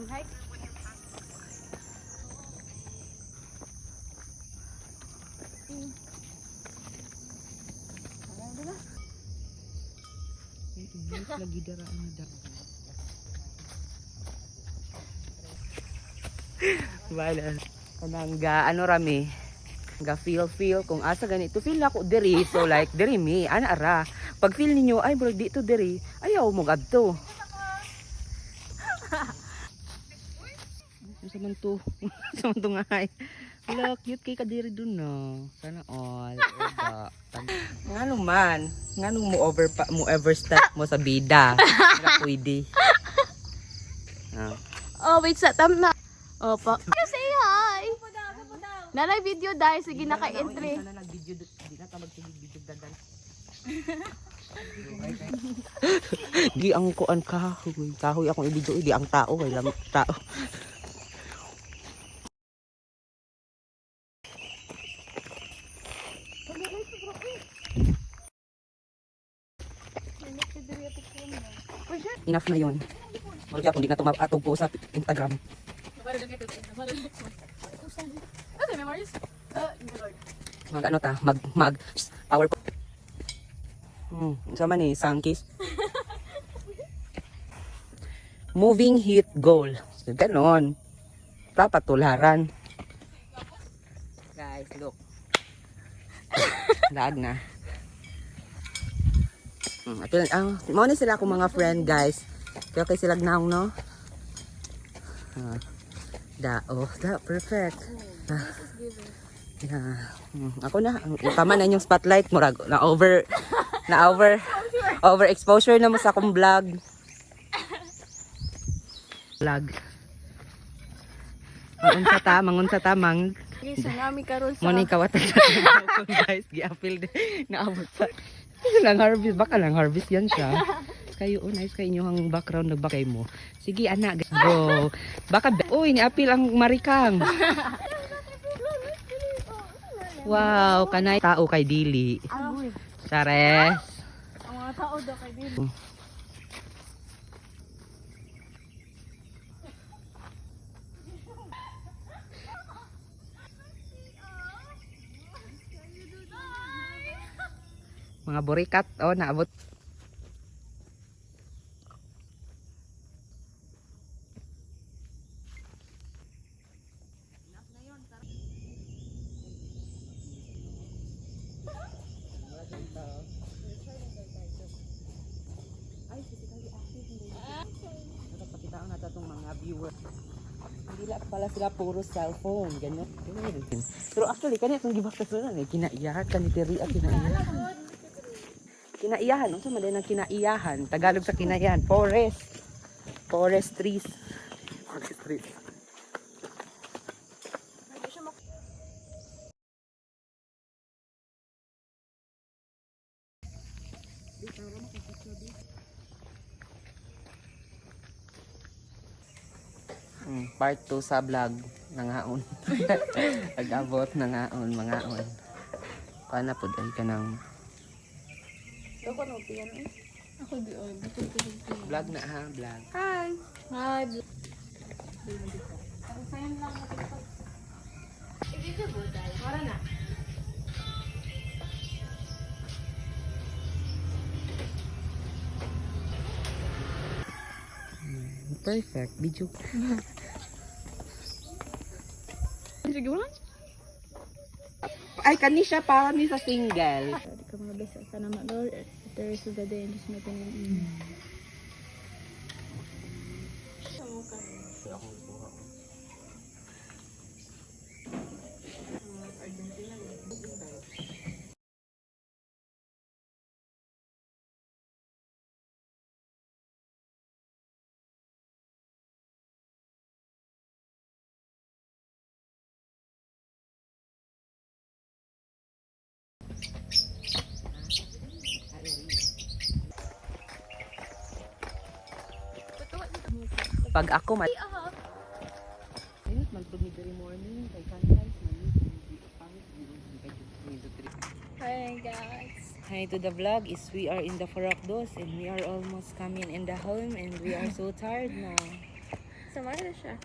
hike. Lagi daraan na daraan. Balas. Kanang ano rami. Ga feel kung asa ganito feel ako diri, so like diri mi ana ara. Pag feel ninyo ay bro dito diri, ayaw mo gadto. Saman to. Saman to nga ay. Look, cute kay kadiri dun no. Sana all. Oba. Ngano man, ngano mo mo overstep mo sa bida. Wala pwede. Oh, wait sa tam na. Opo. Say hi. Nanay video dahil sige naka-entry. Sana nag-video, di na ta mag-video dadan. Di ang kuan kahoy. Kahoy akong i-video, di ang tao, kay lang tao. Enough na yun. Wala kung di na tumatog ko sa Instagram. Mag ano ta, mag power po. Sama ni Sankis. Moving heat goal. Ganon. Dapat tularan. Guys, look. Lag na. Mo ni sila akong mga friend guys. Kaya kay sila naong no. Perfect. Ako na, tama na yung spotlight mo na over exposure na mo sa akong vlog. Mangunsa ta mang. Tsunami karon sa. Mo ni kawatan guys, gi-apil na abot sa lang harvest, baka lang harvest yan siya. Kayo, nice kayo yung background nagbakay mo. Sige, anak, go. Baka, ni-apil ang marikang. Wow, kanay tao kay Dili. Chares. Ang mga tao daw kay Dili. Mga burikat, naabot. Pakitaan natin itong mga viewers. Hindi lang pala sila puro cellphone. Ganyan. Pero actually, kanina itong gibakasunan kinaiyahan, kanitiri at kinaiyahan. Kinaiyahan, ano sa ng kinaiyahan? Tagalog sa kinaiyahan, forest. Forest trees. Forest trees. Part 2 sa vlog nangaon. Agabot nangaon, mangaon. Paano po ay kanang Ako no tiyan eh. Ako di oy, vlog na ha, vlog. Hi. Hi. Ako sayon lang ako. Ibig ko dai. Wala na. Perfect, video. Sige mo. Ay, kani siya para ni sa single. Di ka mga best sa nama Lord. There is the day and just making Pag ako ayun, magpag every morning kay sunrise Hi guys. Hi to the vlog is we are in the Farokdos and we are almost coming in the home and we are so tired now. Sama na siya.